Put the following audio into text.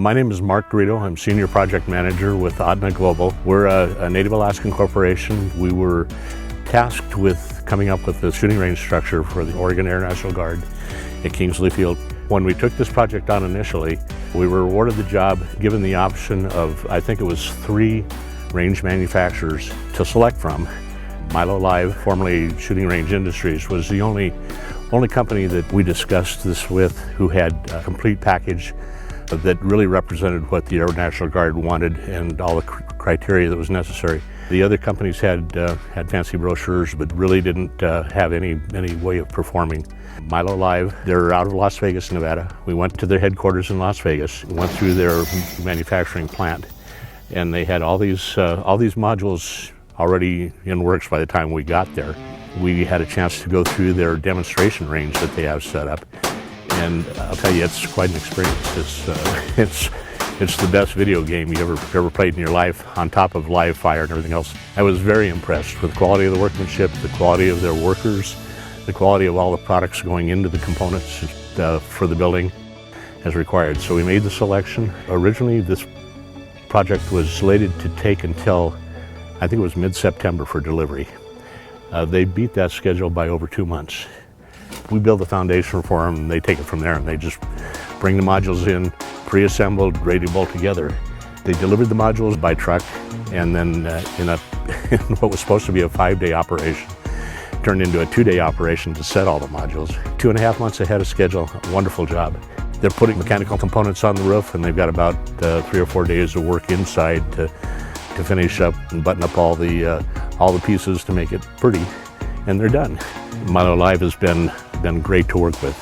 My name is Mark Garrido. I'm Senior Project Manager with Adna Global. We're a Native Alaskan corporation. We were tasked with coming up with the shooting range structure for the Oregon Air National Guard at Kingsley Field. When we took this project on initially, we were awarded the job given the option of, I think it was 3 range manufacturers to select from. MILO Live, formerly Shooting Range Industries, was the only company that we discussed this with who had a complete package that really represented what the Air National Guard wanted and all the criteria that was necessary. The other companies had fancy brochures, but really didn't have any way of performing. MILO Live, they're out of Las Vegas, Nevada. We went to their headquarters in Las Vegas, went through their manufacturing plant, and they had all these modules already in works by the time we got there. We had a chance to go through their demonstration range that they have set up. And I'll tell you, it's quite an experience. It's the best video game you ever played in your life, on top of live fire and everything else. I was very impressed with the quality of the workmanship, the quality of their workers, the quality of all the products going into the components for the building as required. So we made the selection. Originally, this project was slated to take until, I think it was mid-September for delivery. They beat that schedule by over 2 months. We build the foundation for them, and they take it from there, and they just bring the modules in, pre-assembled, ready to bolt together. They delivered the modules by truck, and then in what was supposed to be a 5-day operation, turned into a 2-day operation to set all the modules. 2.5 months ahead of schedule, wonderful job. They're putting mechanical components on the roof, and they've got about 3 or 4 days of work inside to finish up and button up all the pieces to make it pretty, and they're done. MILO Live has been great to work with.